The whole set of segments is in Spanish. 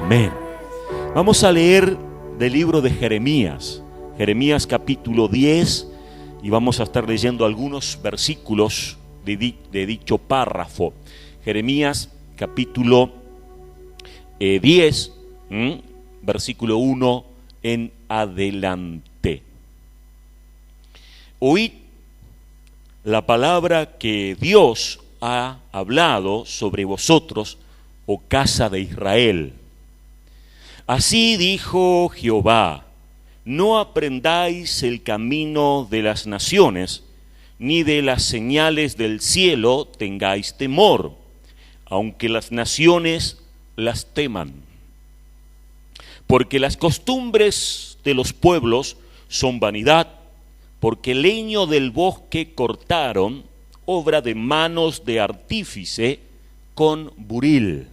Amén. Vamos a leer del libro de Jeremías, Jeremías capítulo 10, y vamos a estar leyendo algunos versículos de dicho párrafo. Jeremías capítulo 10, versículo 1 en adelante. Oíd la palabra que Dios ha hablado sobre vosotros, oh casa de Israel. Así dijo Jehová: no aprendáis el camino de las naciones, ni de las señales del cielo tengáis temor, aunque las naciones las teman. Porque las costumbres de los pueblos son vanidad, porque el leño del bosque cortaron, obra de manos de artífice, con buril.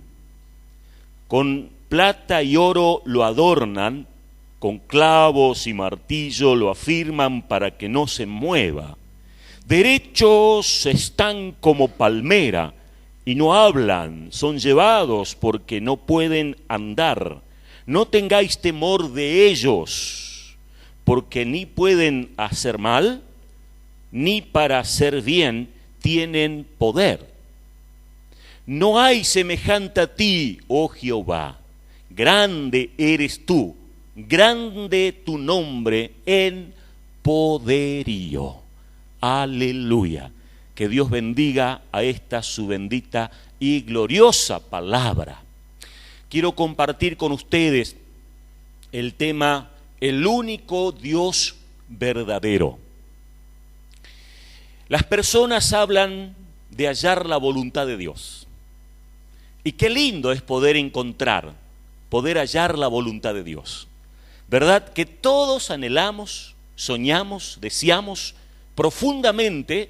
Con plata y oro lo adornan, con clavos y martillo lo afirman para que no se mueva. Derechos están como palmera y no hablan, son llevados porque no pueden andar. No tengáis temor de ellos, porque ni pueden hacer mal, ni para hacer bien tienen poder. No hay semejante a ti, oh Jehová. Grande eres tú, grande tu nombre en poderío. Aleluya. Que Dios bendiga a esta su bendita y gloriosa palabra. Quiero compartir con ustedes el tema, el único Dios verdadero. Las personas hablan de hallar la voluntad de Dios. Y qué lindo es poder hallar la voluntad de Dios. ¿Verdad? Que todos anhelamos, soñamos, deseamos profundamente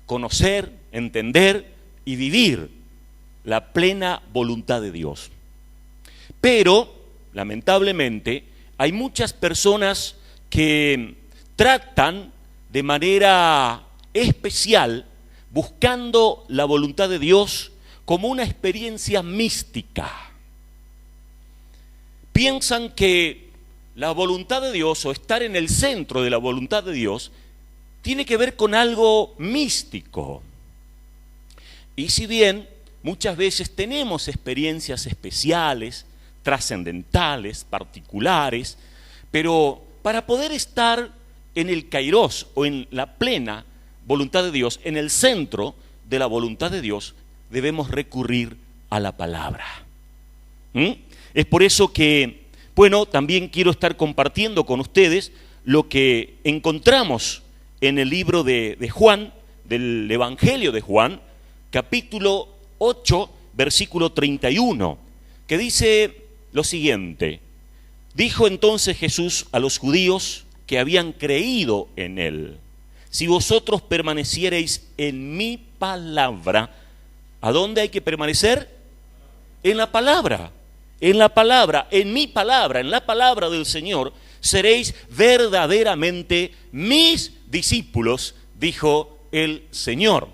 conocer, entender y vivir la plena voluntad de Dios. Pero, lamentablemente, hay muchas personas que tratan de manera especial, buscando la voluntad de Dios como una experiencia mística. Piensan que la voluntad de Dios, o estar en el centro de la voluntad de Dios, tiene que ver con algo místico. Y si bien muchas veces tenemos experiencias especiales, trascendentales, particulares, pero para poder estar en el kairos o en la plena voluntad de Dios, en el centro de la voluntad de Dios, debemos recurrir a la palabra. Es por eso que, también quiero estar compartiendo con ustedes lo que encontramos en el libro de Juan, del Evangelio de Juan, capítulo 8, versículo 31, que dice lo siguiente: dijo entonces Jesús a los judíos que habían creído en él: si vosotros permaneciereis en mi palabra. ¿A dónde hay que permanecer? En la palabra, en mi palabra, en la palabra del Señor, seréis verdaderamente mis discípulos, dijo el Señor.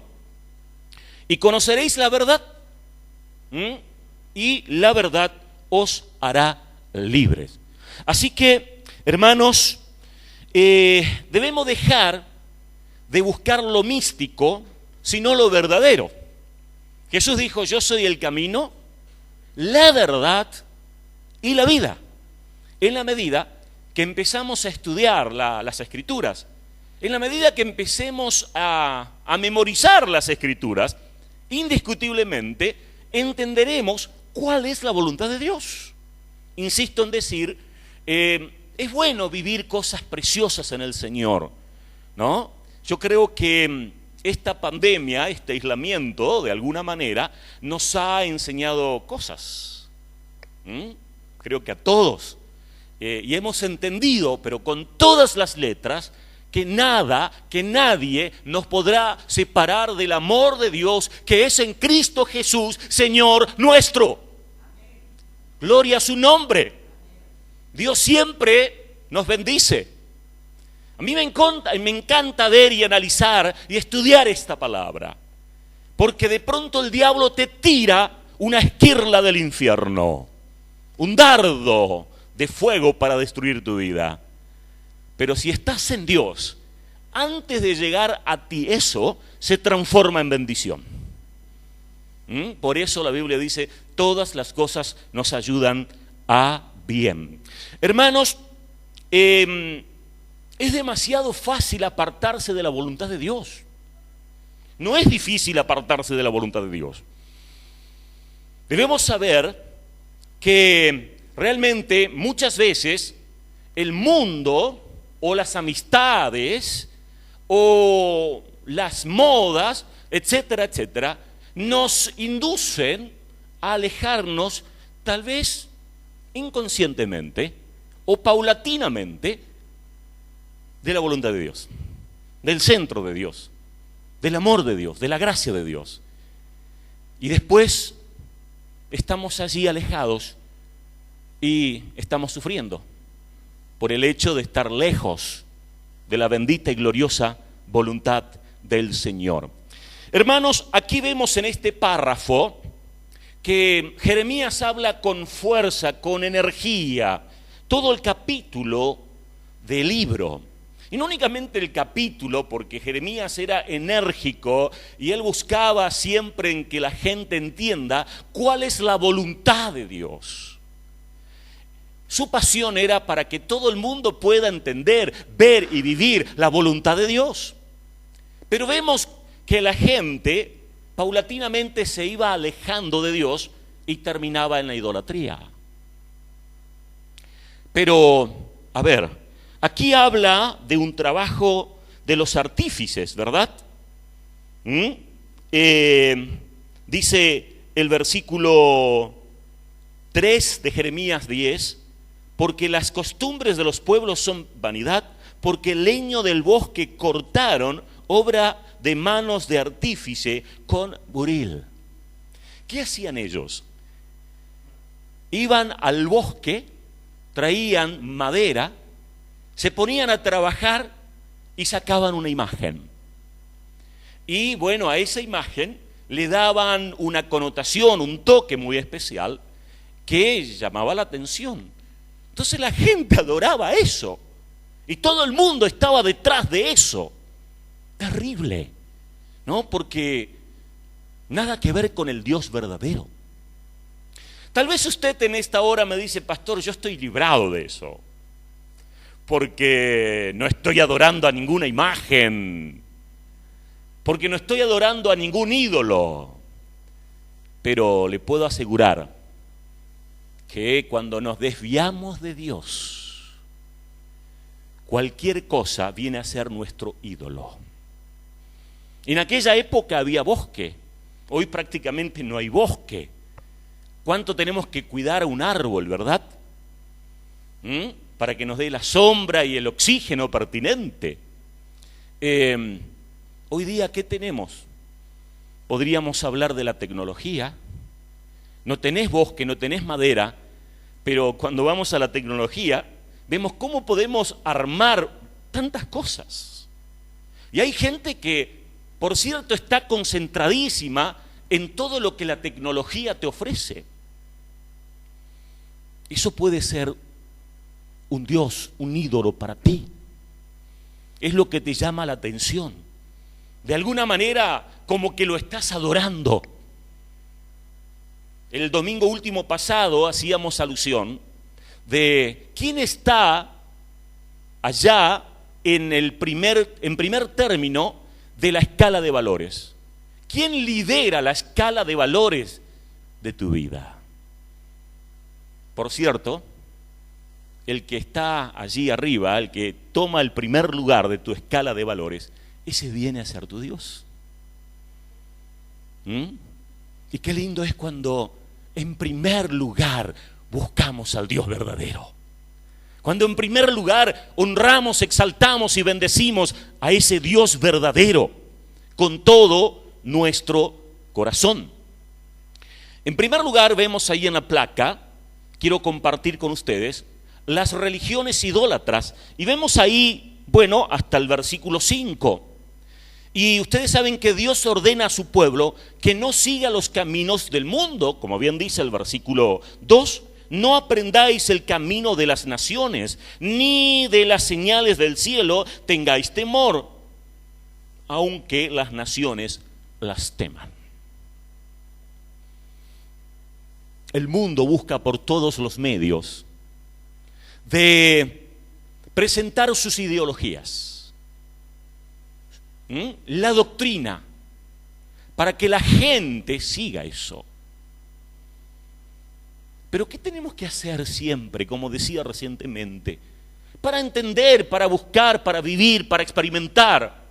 Y conoceréis la verdad, y la verdad os hará libres. Así que, hermanos, debemos dejar de buscar lo místico, sino lo verdadero. Jesús dijo: yo soy el camino, la verdad y la vida. En la medida que empezamos a estudiar las Escrituras, en la medida que empecemos a memorizar las Escrituras, indiscutiblemente entenderemos cuál es la voluntad de Dios. Insisto en decir, es bueno vivir cosas preciosas en el Señor, ¿no? Yo creo que esta pandemia, este aislamiento, de alguna manera, nos ha enseñado cosas. Creo que a todos. Y hemos entendido, pero con todas las letras, que nada, que nadie nos podrá separar del amor de Dios que es en Cristo Jesús, Señor nuestro. Gloria a su nombre. Dios siempre nos bendice. A mí me encanta ver y analizar y estudiar esta palabra, porque de pronto el diablo te tira una esquirla del infierno. un dardo de fuego para destruir tu vida. Pero si estás en Dios, antes de llegar a ti eso se transforma en bendición. Por eso la Biblia dice, todas las cosas nos ayudan a bien. Hermanos, es demasiado fácil apartarse de la voluntad de Dios. No es difícil apartarse de la voluntad de Dios. Debemos saber que realmente muchas veces el mundo o las amistades o las modas, etcétera, etcétera, nos inducen a alejarnos tal vez inconscientemente o paulatinamente de la voluntad de Dios, del centro de Dios, del amor de Dios, de la gracia de Dios. Y después estamos allí alejados y estamos sufriendo por el hecho de estar lejos de la bendita y gloriosa voluntad del Señor. Hermanos, aquí vemos en este párrafo que Jeremías habla con fuerza, con energía, todo el capítulo del libro. Y no únicamente el capítulo, porque Jeremías era enérgico y él buscaba siempre en que la gente entienda cuál es la voluntad de Dios. Su pasión era para que todo el mundo pueda entender, ver y vivir la voluntad de Dios. Pero vemos que la gente paulatinamente se iba alejando de Dios y terminaba en la idolatría. Pero, a ver, aquí habla de un trabajo de los artífices, ¿verdad? Dice el versículo 3 de Jeremías 10, porque las costumbres de los pueblos son vanidad, porque el leño del bosque cortaron, obra de manos de artífice con buril. ¿Qué hacían ellos? Iban al bosque, traían madera, se ponían a trabajar y sacaban una imagen. Y bueno, a esa imagen le daban una connotación, un toque muy especial que llamaba la atención. Entonces la gente adoraba eso y todo el mundo estaba detrás de eso. Terrible, ¿no? Porque nada que ver con el Dios verdadero. Tal vez usted en esta hora me dice, pastor, yo estoy librado de eso, porque no estoy adorando a ninguna imagen, porque no estoy adorando a ningún ídolo. Pero le puedo asegurar que cuando nos desviamos de Dios, cualquier cosa viene a ser nuestro ídolo. En aquella época había bosque, hoy prácticamente no hay bosque. ¿Cuánto tenemos que cuidar a un árbol, verdad? Para que nos dé la sombra y el oxígeno pertinente. Hoy día, ¿qué tenemos? Podríamos hablar de la tecnología. No tenés bosque, no tenés madera, pero cuando vamos a la tecnología, vemos cómo podemos armar tantas cosas. Y hay gente que, por cierto, está concentradísima en todo lo que la tecnología te ofrece. Eso puede ser un Dios, un ídolo para ti. Es lo que te llama la atención. De alguna manera, como que lo estás adorando. El domingo último pasado hacíamos alusión de quién está allá en primer término de la escala de valores. ¿Quién lidera la escala de valores de tu vida? Por cierto, el que está allí arriba, el que toma el primer lugar de tu escala de valores, ese viene a ser tu Dios. Y qué lindo es cuando en primer lugar buscamos al Dios verdadero. Cuando en primer lugar honramos, exaltamos y bendecimos a ese Dios verdadero con todo nuestro corazón. En primer lugar, vemos ahí en la placa, quiero compartir con ustedes, las religiones idólatras. Y vemos ahí, bueno, hasta el versículo 5. Y ustedes saben que Dios ordena a su pueblo que no siga los caminos del mundo, como bien dice el versículo 2, no aprendáis el camino de las naciones, ni de las señales del cielo tengáis temor, aunque las naciones las teman. El mundo busca por todos los medios de presentar sus ideologías, la doctrina, para que la gente siga eso. Pero ¿qué tenemos que hacer siempre, como decía recientemente, para entender, para buscar, para vivir, para experimentar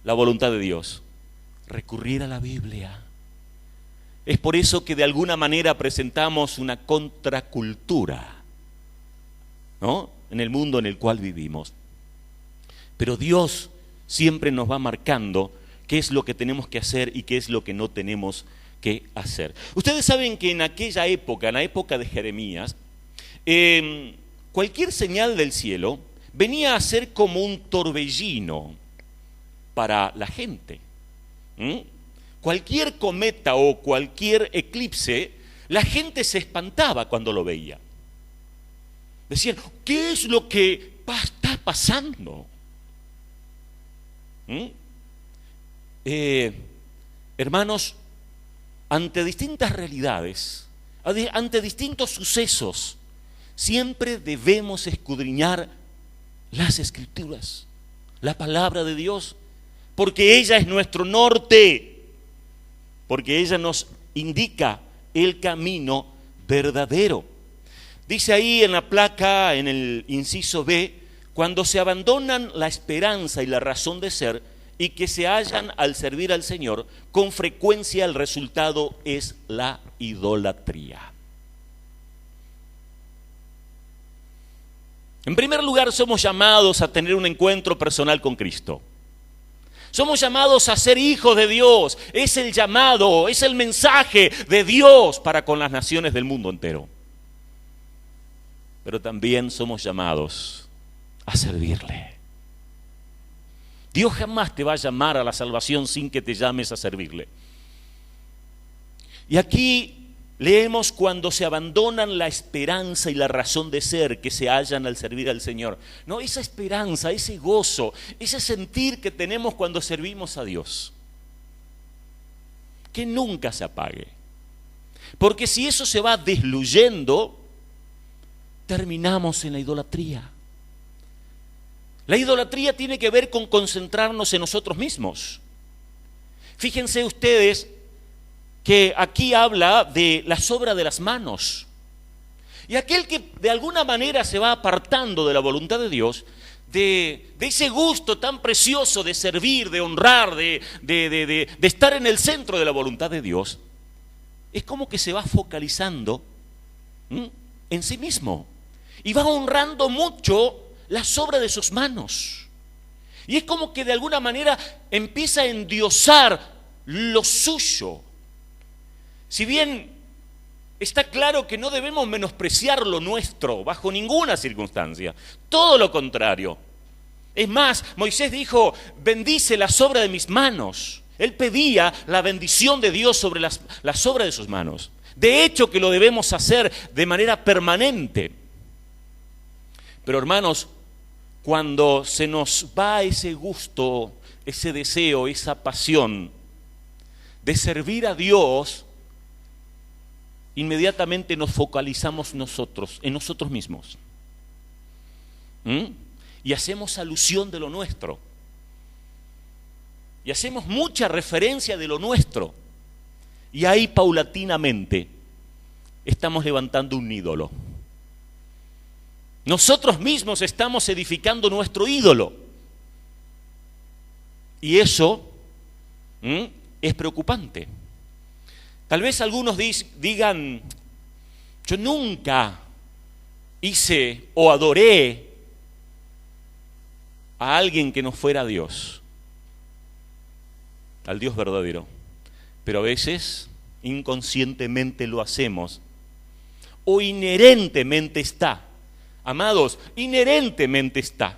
la voluntad de Dios? Recurrir a la Biblia. Es por eso que de alguna manera presentamos una contracultura, ¿no?, en el mundo en el cual vivimos. Pero Dios siempre nos va marcando qué es lo que tenemos que hacer y qué es lo que no tenemos que hacer. Ustedes saben que en aquella época, en la época de Jeremías, cualquier señal del cielo venía a ser como un torbellino para la gente. Cualquier cometa o cualquier eclipse, la gente se espantaba cuando lo veía. Decían, ¿qué es lo que está pasando? Hermanos, ante distintas realidades, ante distintos sucesos, siempre debemos escudriñar las Escrituras, la palabra de Dios, porque ella es nuestro norte, porque ella nos indica el camino verdadero. Dice ahí en la placa, en el inciso B, cuando se abandonan la esperanza y la razón de ser y que se hallan al servir al Señor, con frecuencia el resultado es la idolatría. En primer lugar, somos llamados a tener un encuentro personal con Cristo. Somos llamados a ser hijos de Dios. Es el llamado, es el mensaje de Dios para con las naciones del mundo entero. Pero también somos llamados a servirle. Dios jamás te va a llamar a la salvación sin que te llames a servirle. Y aquí leemos cuando se abandonan la esperanza y la razón de ser que se hallan al servir al Señor. No, esa esperanza, ese gozo, ese sentir que tenemos cuando servimos a Dios, que nunca se apague. Porque si eso se va diluyendo, terminamos en la idolatría. La idolatría tiene que ver con concentrarnos en nosotros mismos. Fíjense ustedes que aquí habla de la obra de las manos. Y aquel que de alguna manera se va apartando de la voluntad de Dios, de ese gusto tan precioso de servir, de honrar, de estar en el centro de la voluntad de Dios, es como que se va focalizando en sí mismo y va honrando mucho las obras de sus manos. Y es como que de alguna manera empieza a endiosar lo suyo. Si bien está claro que no debemos menospreciar lo nuestro bajo ninguna circunstancia, todo lo contrario. Es más, Moisés dijo, bendice las obras de mis manos. Él pedía la bendición de Dios sobre las obras de sus manos. De hecho que lo debemos hacer de manera permanente. Pero hermanos, cuando se nos va ese gusto, ese deseo, esa pasión de servir a Dios, inmediatamente nos focalizamos en nosotros mismos. Y hacemos alusión de lo nuestro. Y hacemos mucha referencia de lo nuestro. Y ahí paulatinamente estamos levantando un ídolo. Nosotros mismos estamos edificando nuestro ídolo. Y eso es preocupante. Tal vez algunos digan, yo nunca hice o adoré a alguien que no fuera Dios, al Dios verdadero. Pero a veces inconscientemente lo hacemos o inherentemente está. Amados, inherentemente está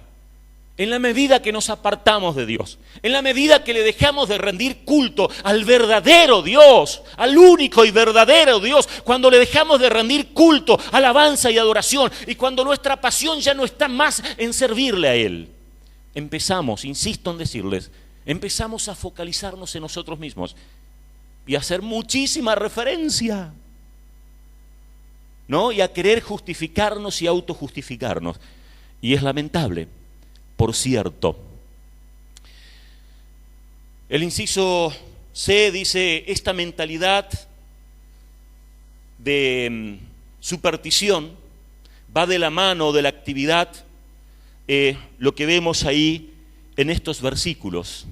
En la medida que nos apartamos de Dios, en la medida que le dejamos de rendir culto al verdadero Dios, al único y verdadero Dios, cuando le dejamos de rendir culto, alabanza y adoración, y cuando nuestra pasión ya no está más en servirle a Él, empezamos, insisto en decirles, empezamos a focalizarnos en nosotros mismos y a hacer muchísima referencia, ¿no? Y a querer justificarnos y autojustificarnos. Y es lamentable. Por cierto, el inciso C dice, esta mentalidad de superstición va de la mano de la actividad, lo que vemos ahí en estos versículos,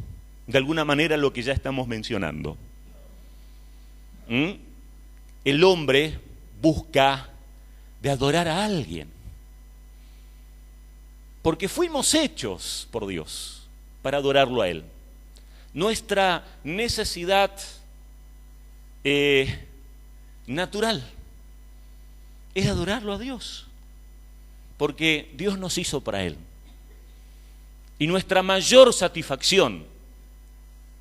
de alguna manera lo que ya estamos mencionando. El hombre busca de adorar a alguien. Porque fuimos hechos por Dios para adorarlo a Él. Nuestra necesidad natural es adorarlo a Dios. Porque Dios nos hizo para Él. Y nuestra mayor satisfacción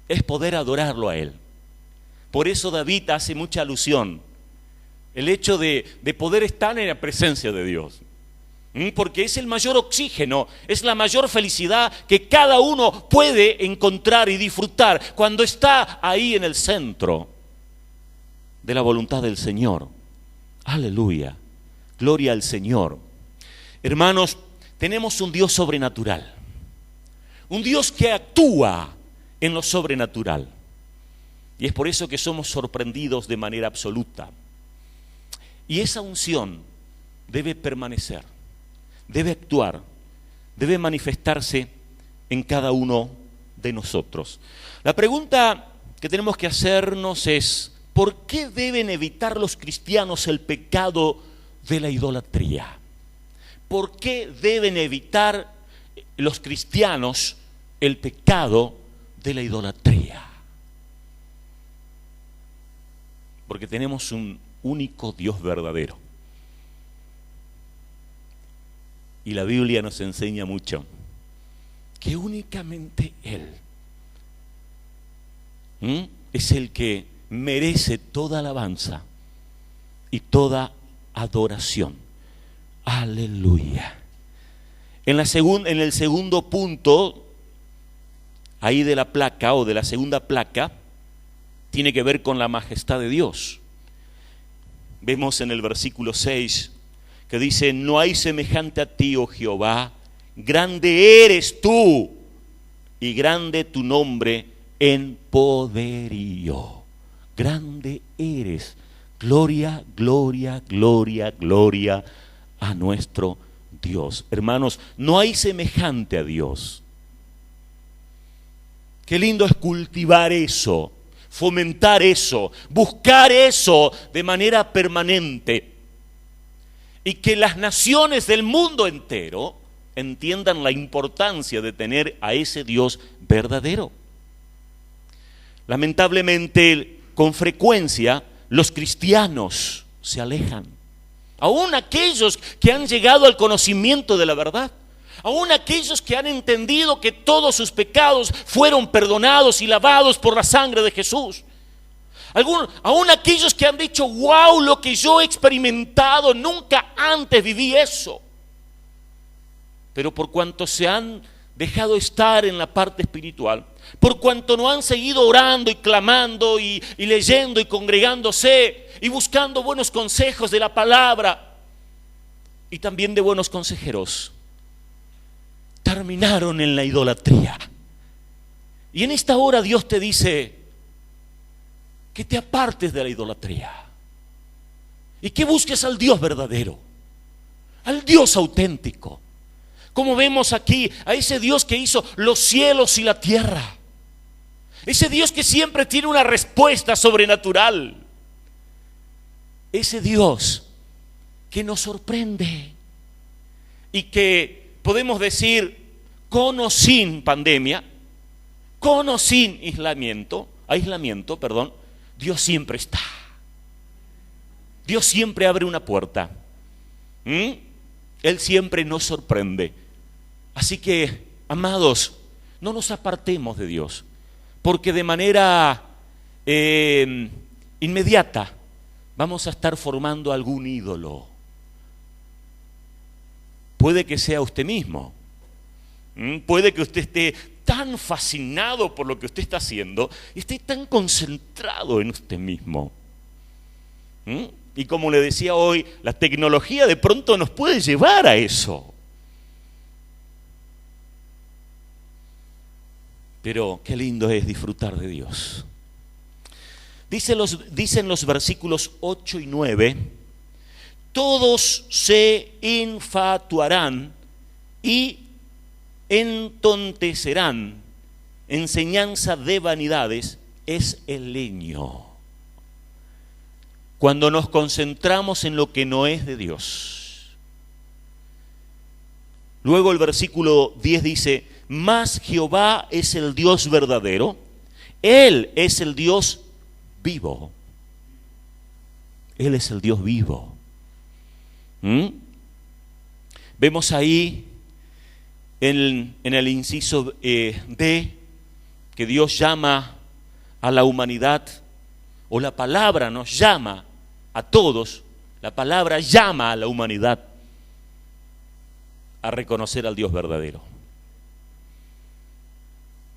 es poder adorarlo a Él. Por eso David hace mucha alusión. El hecho de poder estar en la presencia de Dios. Porque es el mayor oxígeno, es la mayor felicidad que cada uno puede encontrar y disfrutar cuando está ahí en el centro de la voluntad del Señor. Aleluya, gloria al Señor. Hermanos, tenemos un Dios sobrenatural, un Dios que actúa en lo sobrenatural. Y es por eso que somos sorprendidos de manera absoluta. Y esa unción debe permanecer. Debe actuar, debe manifestarse en cada uno de nosotros. La pregunta que tenemos que hacernos es, ¿por qué deben evitar los cristianos el pecado de la idolatría? ¿Por qué deben evitar los cristianos el pecado de la idolatría? Porque tenemos un único Dios verdadero. Y la Biblia nos enseña mucho que únicamente Él es el que merece toda alabanza y toda adoración. Aleluya. En el segundo punto, ahí de la placa o de la segunda placa, tiene que ver con la majestad de Dios. Vemos en el versículo 6 que dice, no hay semejante a ti, oh Jehová, grande eres tú y grande tu nombre en poderío. Grande eres. Gloria, gloria, gloria, gloria a nuestro Dios. Hermanos, no hay semejante a Dios. Qué lindo es cultivar eso, fomentar eso, buscar eso de manera permanente. Y que las naciones del mundo entero entiendan la importancia de tener a ese Dios verdadero. Lamentablemente, con frecuencia, los cristianos se alejan. Aún aquellos que han llegado al conocimiento de la verdad. Aún aquellos que han entendido que todos sus pecados fueron perdonados y lavados por la sangre de Jesús. Aún aquellos que han dicho, wow, lo que yo he experimentado, nunca antes viví eso. Pero por cuanto se han dejado estar en la parte espiritual, por cuanto no han seguido orando y clamando y leyendo y congregándose y buscando buenos consejos de la palabra y también de buenos consejeros, terminaron en la idolatría. Y en esta hora Dios te dice que te apartes de la idolatría y que busques al Dios verdadero, al Dios auténtico. Como vemos aquí, a ese Dios que hizo los cielos y la tierra, ese Dios que siempre tiene una respuesta sobrenatural, ese Dios que nos sorprende y que podemos decir, con o sin pandemia, con o sin aislamiento, Dios siempre está. Dios siempre abre una puerta. Él siempre nos sorprende. Así que amados, no nos apartemos de Dios, porque de manera inmediata vamos a estar formando algún ídolo. Puede que sea usted mismo, puede que usted esté tan fascinado por lo que usted está haciendo y esté tan concentrado en usted mismo. Y como le decía hoy, la tecnología de pronto nos puede llevar a eso. Pero qué lindo es disfrutar de Dios. Dicen los versículos 8 y 9, todos se infatuarán y entontecerán, enseñanza de vanidades es el leño. Cuando nos concentramos en lo que no es de Dios. Luego el versículo 10 dice, mas Jehová es el Dios verdadero, Él es el Dios vivo. Él es el Dios vivo. Vemos ahí en el inciso D que Dios llama a la humanidad, o la palabra nos llama a todos, la palabra llama a la humanidad a reconocer al Dios verdadero.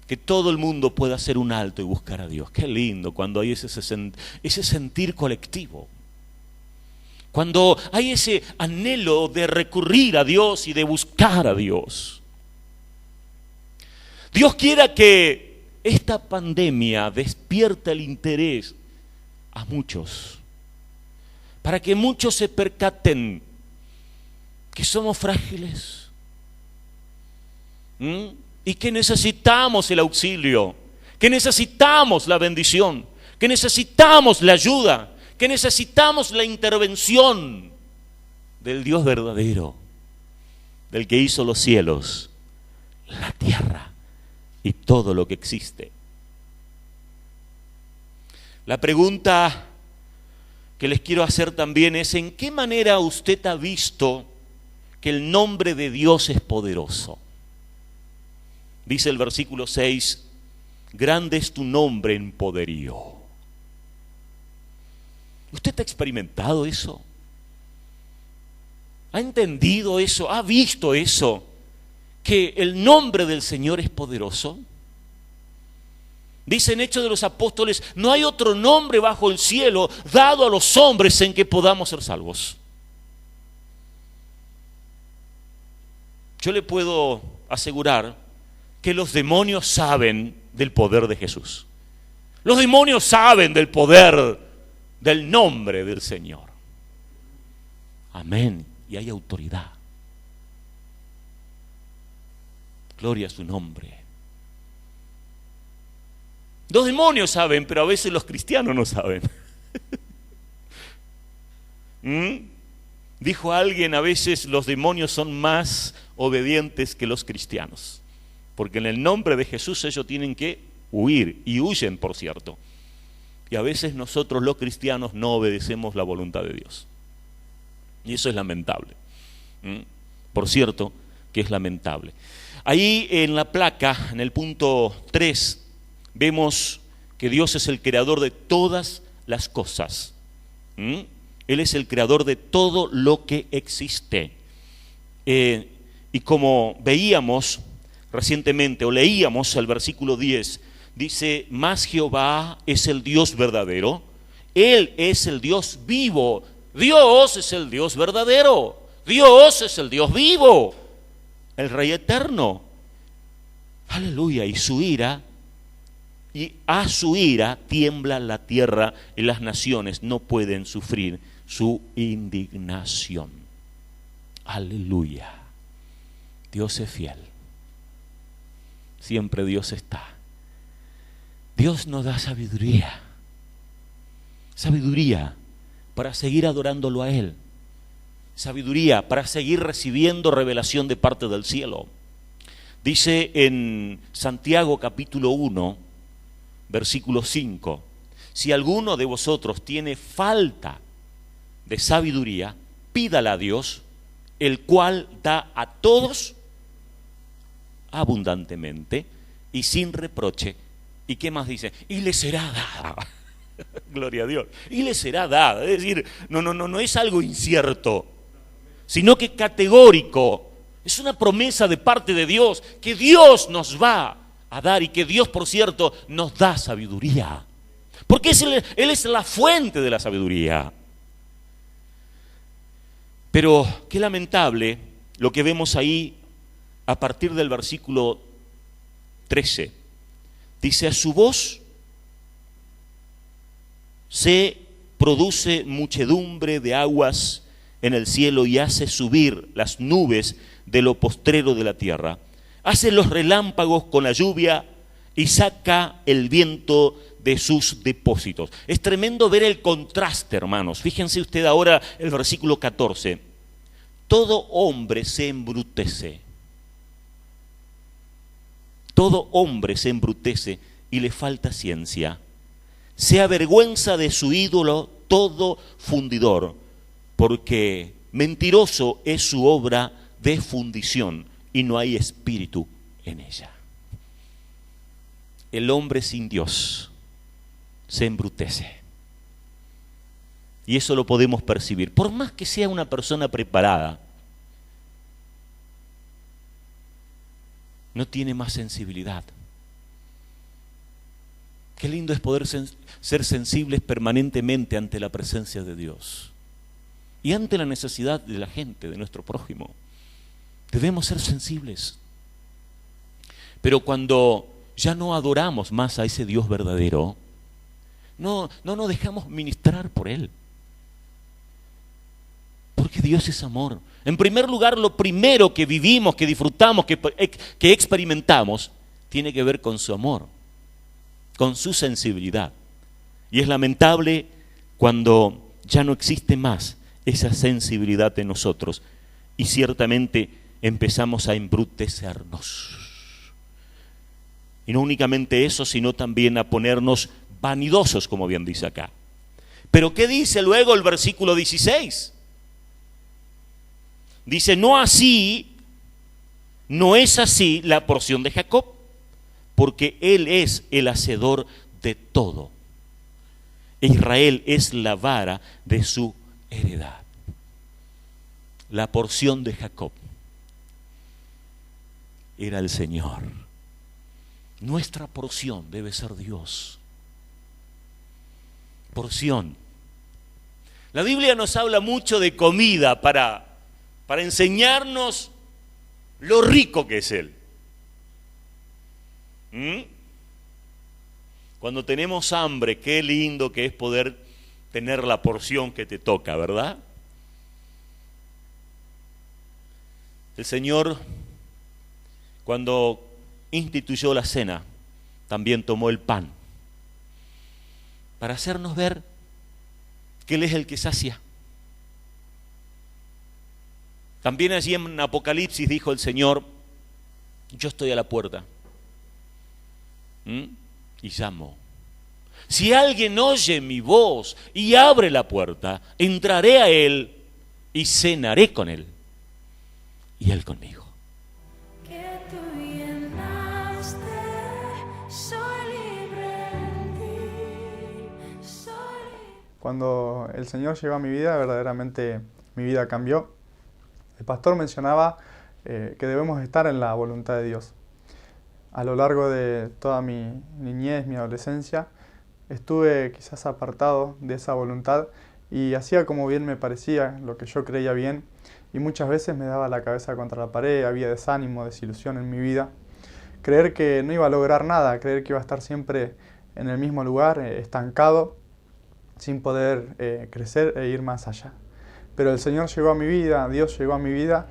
Que todo el mundo pueda hacer un alto y buscar a Dios. Qué lindo cuando hay ese sentir colectivo. Cuando hay ese anhelo de recurrir a Dios y de buscar a Dios. Dios quiera que esta pandemia despierte el interés a muchos, para que muchos se percaten que somos frágiles, y que necesitamos el auxilio, que necesitamos la bendición, que necesitamos la ayuda, que necesitamos la intervención del Dios verdadero, del que hizo los cielos, la tierra y todo lo que existe. La pregunta que les quiero hacer también es: ¿en qué manera usted ha visto que el nombre de Dios es poderoso? Dice el versículo 6, grande es tu nombre en poderío. ¿Usted ha experimentado eso? ¿Ha entendido eso? ¿Ha visto eso? Que el nombre del Señor es poderoso. Dice en Hechos de los Apóstoles, no hay otro nombre bajo el cielo dado a los hombres en que podamos ser salvos. Yo le puedo asegurar que los demonios saben del poder de Jesús. Los demonios saben del poder del nombre del Señor. Amén. Y hay autoridad. Gloria a su nombre. Los demonios saben, pero a veces los cristianos no saben. Dijo alguien, a veces los demonios son más obedientes que los cristianos, porque en el nombre de Jesús ellos tienen que huir, y huyen, por cierto. Y a veces nosotros los cristianos no obedecemos la voluntad de Dios. Y eso es lamentable. Por cierto que es lamentable. Ahí en la placa, en el punto 3, vemos que Dios es el creador de todas las cosas. Él es el creador de todo lo que existe. Y como veíamos recientemente, o leíamos el versículo 10, dice, mas Jehová es el Dios verdadero, Él es el Dios vivo. Dios es el Dios verdadero, Dios es el Dios vivo, el Rey eterno. Aleluya. Y a su ira tiembla la tierra, y las naciones no pueden sufrir su indignación. Aleluya. Dios es fiel. Siempre Dios está. Dios nos da sabiduría. Sabiduría para seguir adorándolo a Él. Sabiduría para seguir recibiendo revelación de parte del cielo. Dice en Santiago capítulo 1, versículo 5, si alguno de vosotros tiene falta de sabiduría, pídala a Dios, el cual da a todos abundantemente y sin reproche. ¿Y qué más dice? Y le será dada. Gloria a Dios. Y le será dada. Es decir, no es algo incierto, sino que categórico. Es una promesa de parte de Dios, que Dios nos va a dar y que Dios, por cierto, nos da sabiduría. Porque Él es la fuente de la sabiduría. Pero qué lamentable lo que vemos ahí a partir del versículo 13. Dice, a su voz se produce muchedumbre de aguas en el cielo y hace subir las nubes de lo postrero de la tierra. Hace los relámpagos con la lluvia y saca el viento de sus depósitos. Es tremendo ver el contraste, hermanos. Fíjense usted ahora el versículo 14. Todo hombre se embrutece. Todo hombre se embrutece y le falta ciencia. Se avergüenza de su ídolo todo fundidor, porque mentiroso es su obra de fundición y no hay espíritu en ella. El hombre sin Dios se embrutece. Y eso lo podemos percibir. Por más que sea una persona preparada, no tiene más sensibilidad. Qué lindo es poder ser sensibles permanentemente ante la presencia de Dios y ante la necesidad de la gente, de nuestro prójimo. Debemos ser sensibles. Pero cuando ya no adoramos más a ese Dios verdadero, no nos dejamos ministrar por Él. Porque Dios es amor. En primer lugar, lo primero que vivimos, que disfrutamos, que experimentamos, tiene que ver con su amor, con su sensibilidad. Y es lamentable cuando ya no existe más esa sensibilidad en nosotros y ciertamente empezamos a embrutecernos. Y no únicamente eso, sino también a ponernos vanidosos, como bien dice acá. Pero ¿qué dice luego el versículo 16? Dice, no es así la porción de Jacob, porque él es el hacedor de todo. Israel es la vara de su heredad. La porción de Jacob era el Señor. Nuestra porción debe ser Dios. Porción. La Biblia nos habla mucho de comida para enseñarnos lo rico que es Él. Cuando tenemos hambre, qué lindo que es poder tener la porción que te toca, ¿verdad? El Señor, cuando instituyó la cena, también tomó el pan para hacernos ver que Él es el que sacia. También allí en Apocalipsis dijo el Señor, yo estoy a la puerta y llamo. Si alguien oye mi voz y abre la puerta, entraré a Él y cenaré con Él y Él conmigo. Que tú llenaste, soy libre en ti, soy libre. Cuando el Señor llegó a mi vida, verdaderamente mi vida cambió. El pastor mencionaba que debemos estar en la voluntad de Dios. A lo largo de toda mi niñez, mi adolescencia, estuve quizás apartado de esa voluntad y hacía como bien me parecía, lo que yo creía bien, y muchas veces me daba la cabeza contra la pared, había desánimo, desilusión en mi vida. Creer que no iba a lograr nada, creer que iba a estar siempre en el mismo lugar, estancado, sin poder crecer e ir más allá. Pero el Señor llegó a mi vida, Dios llegó a mi vida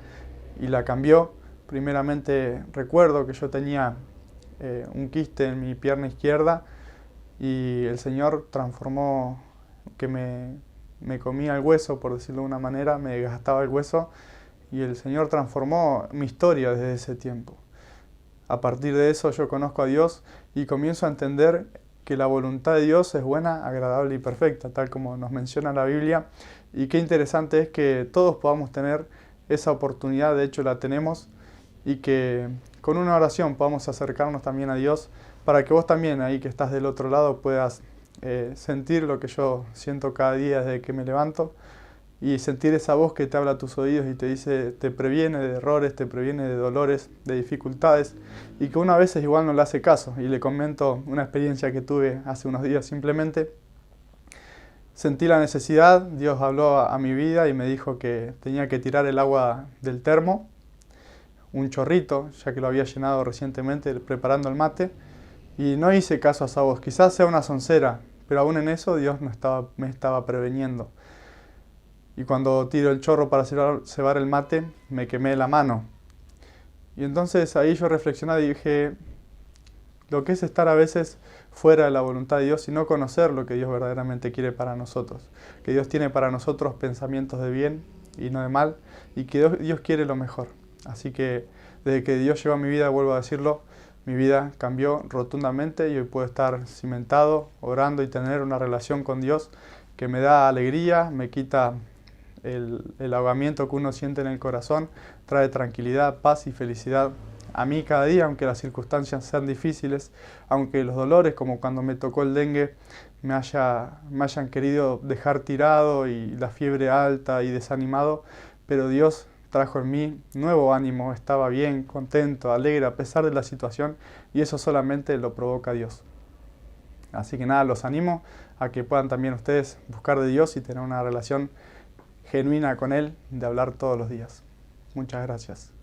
y la cambió. Primeramente recuerdo que yo tenía un quiste en mi pierna izquierda y el Señor transformó, que me comía el hueso, por decirlo de una manera, me desgastaba el hueso y el Señor transformó mi historia desde ese tiempo. A partir de eso yo conozco a Dios y comienzo a entender que la voluntad de Dios es buena, agradable y perfecta, tal como nos menciona la Biblia. Y qué interesante es que todos podamos tener esa oportunidad, de hecho la tenemos, y que con una oración podamos acercarnos también a Dios, para que vos también, ahí que estás del otro lado, puedas sentir lo que yo siento cada día desde que me levanto, y sentir esa voz que te habla a tus oídos y te dice, te previene de errores, te previene de dolores, de dificultades, y que uno a veces igual no le hace caso. Y le comento una experiencia que tuve hace unos días simplemente. Sentí la necesidad, Dios habló a mi vida y me dijo que tenía que tirar el agua del termo, un chorrito, ya que lo había llenado recientemente preparando el mate, y no hice caso a esa voz. Quizás sea una soncera, pero aún en eso Dios me estaba preveniendo. Y cuando tiro el chorro para cebar el mate, me quemé la mano. Y entonces ahí yo reflexioné y dije, lo que es estar a veces fuera de la voluntad de Dios y no conocer lo que Dios verdaderamente quiere para nosotros. Que Dios tiene para nosotros pensamientos de bien y no de mal, y que Dios quiere lo mejor. Así que desde que Dios llegó a mi vida, vuelvo a decirlo, mi vida cambió rotundamente y hoy puedo estar cimentado, orando y tener una relación con Dios que me da alegría, me quita el ahogamiento que uno siente en el corazón, trae tranquilidad, paz y felicidad a mí cada día, aunque las circunstancias sean difíciles, aunque los dolores, como cuando me tocó el dengue, me hayan querido dejar tirado y la fiebre alta y desanimado, pero Dios trajo en mí nuevo ánimo, estaba bien, contento, alegre a pesar de la situación, y eso solamente lo provoca Dios. Así que nada, los animo a que puedan también ustedes buscar de Dios y tener una relación genuina con Él, de hablar todos los días. Muchas gracias.